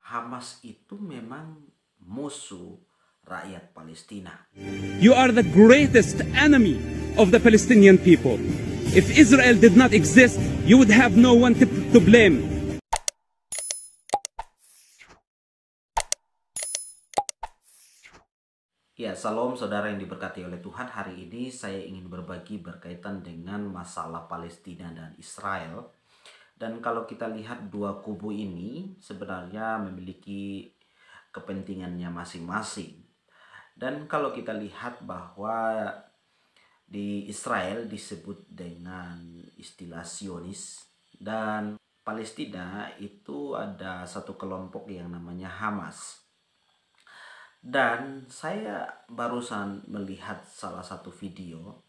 Hamas itu memang musuh rakyat Palestina. You are the greatest enemy of the Palestinian people. If Israel did not exist, you would have no one to blame. Ya, salam saudara yang diberkati oleh Tuhan. Hari ini saya ingin berbagi berkaitan dengan masalah Palestina dan Israel. Dan kalau kita lihat dua kubu ini sebenarnya memiliki kepentingannya masing-masing. Dan kalau kita lihat bahwa di Israel disebut dengan istilah Zionis, dan Palestina itu ada satu kelompok yang namanya Hamas. Dan saya barusan melihat salah satu video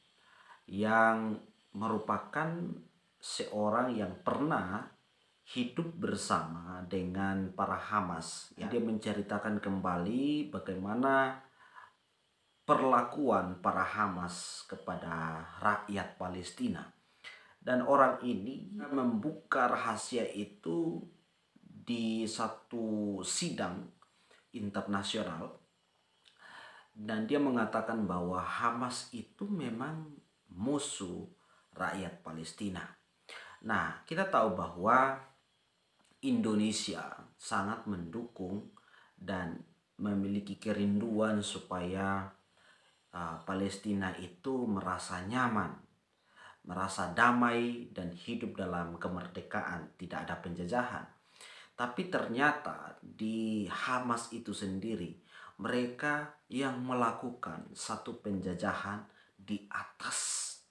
yang merupakan seorang yang pernah hidup bersama dengan para Hamas. Dia menceritakan kembali bagaimana perlakuan para Hamas kepada rakyat Palestina. Dan orang ini membuka rahasia itu di satu sidang internasional. Dan dia mengatakan bahwa Hamas itu memang musuh rakyat Palestina. Nah, kita tahu bahwa Indonesia sangat mendukung dan memiliki kerinduan supaya Palestina itu merasa nyaman, merasa damai dan hidup dalam kemerdekaan, tidak ada penjajahan. Tapi ternyata di Hamas itu sendiri, mereka yang melakukan satu penjajahan di atas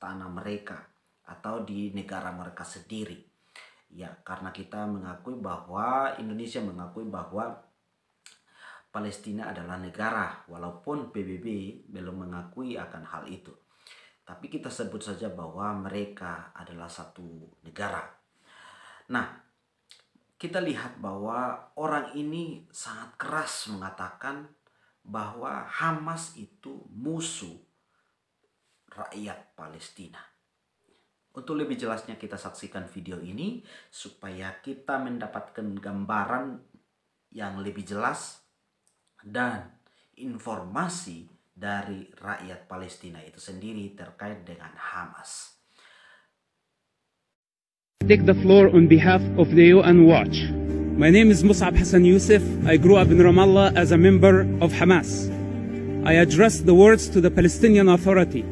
tanah mereka atau di negara mereka sendiri. Ya, karena kita mengakui bahwa Indonesia mengakui bahwa Palestina adalah negara, walaupun PBB belum mengakui akan hal itu. Tapi kita sebut saja bahwa mereka adalah satu negara. Nah, kita lihat bahwa orang ini sangat keras mengatakan bahwa Hamas itu musuh rakyat Palestina. Untuk lebih jelasnya kita saksikan video ini supaya kita mendapatkan gambaran yang lebih jelas dan informasi dari rakyat Palestina itu sendiri terkait dengan Hamas. Take the floor on behalf of the UN Watch. My name is Mus'ab Hassan Youssef. I grew up in Ramallah as a member of Hamas. I address the words to the Palestinian Authority,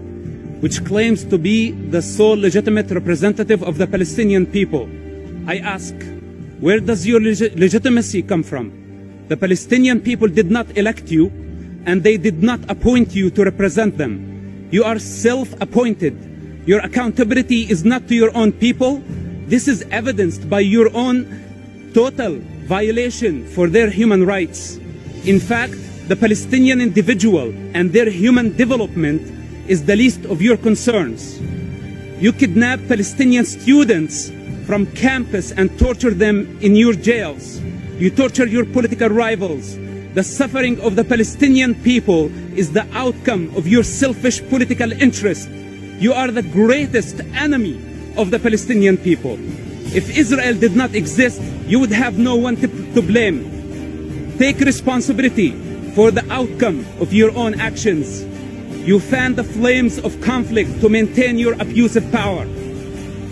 which claims to be the sole legitimate representative of the Palestinian people. I ask, where does your legitimacy come from? The Palestinian people did not elect you, and they did not appoint you to represent them. You are self-appointed. Your accountability is not to your own people. This is evidenced by your own total violation for their human rights. In fact, the Palestinian individual and their human development is the least of your concerns. You kidnap Palestinian students from campus and torture them in your jails. You torture your political rivals. The suffering of the Palestinian people is the outcome of your selfish political interest. You are the greatest enemy of the Palestinian people. If Israel did not exist, you would have no one to blame. Take responsibility for the outcome of your own actions. You fan the flames of conflict to maintain your abusive power.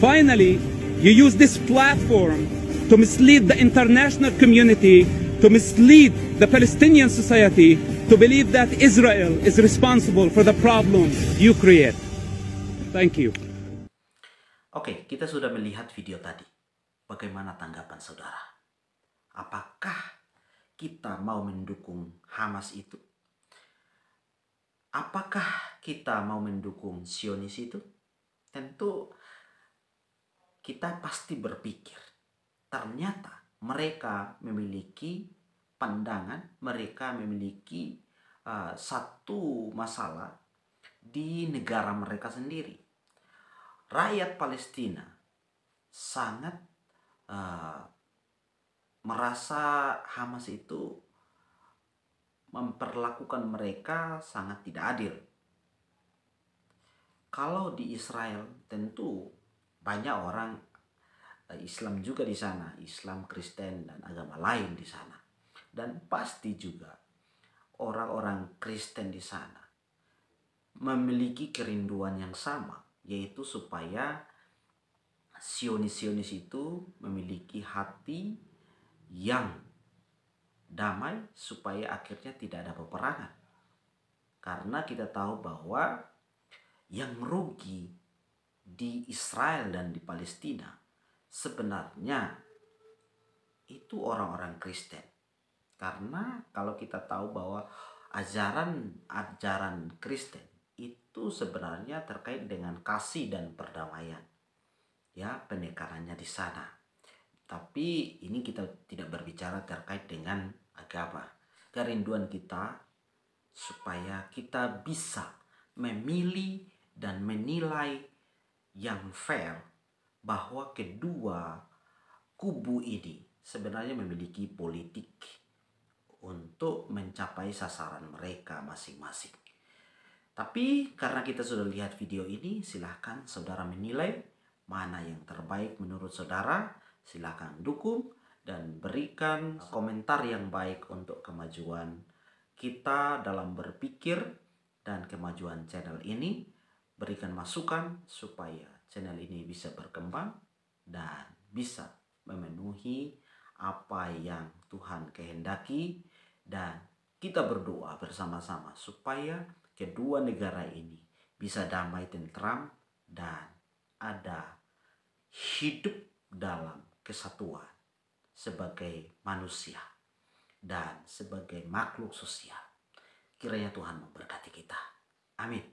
Finally, you use this platform to mislead the international community, to mislead the Palestinian society, to believe that Israel is responsible for the problems you create. Thank you. Oke, kita sudah melihat video tadi. Bagaimana tanggapan saudara? Apakah kita mau mendukung Hamas itu? Apakah kita mau mendukung Zionis itu? Tentu kita pasti berpikir, ternyata mereka memiliki pandangan, mereka memiliki satu masalah di negara mereka sendiri. Rakyat Palestina sangat merasa Hamas itu memperlakukan mereka sangat tidak adil. Kalau di Israel tentu banyak orang Islam juga di sana, Islam, Kristen dan agama lain di sana. dan pasti juga orang-orang Kristen di sana memiliki kerinduan yang sama, yaitu supaya Zionis-Zionis itu memiliki hati yang damai supaya akhirnya tidak ada peperangan. Karena kita tahu bahwa yang merugi di Israel dan di Palestina sebenarnya itu orang-orang Kristen. Karena kalau kita tahu bahwa ajaran Kristen itu sebenarnya terkait dengan kasih dan perdamaian. Ya, penekanannya di sana. Tapi ini kita tidak berbicara terkait dengan agama. Kerinduan kita supaya kita bisa memilih dan menilai yang fair bahwa kedua kubu ini sebenarnya memiliki politik untuk mencapai sasaran mereka masing-masing. Tapi karena kita sudah lihat video ini, silahkan saudara menilai mana yang terbaik menurut saudara. Silahkan dukung dan berikan komentar yang baik untuk kemajuan kita dalam berpikir dan kemajuan channel ini. Berikan masukan supaya channel ini bisa berkembang dan bisa memenuhi apa yang Tuhan kehendaki, dan kita berdoa bersama-sama supaya kedua negara ini bisa damai, tentram, dan ada hidup dalam kesatuan sebagai manusia dan sebagai makhluk sosial. Kiranya Tuhan memberkati kita. Amin.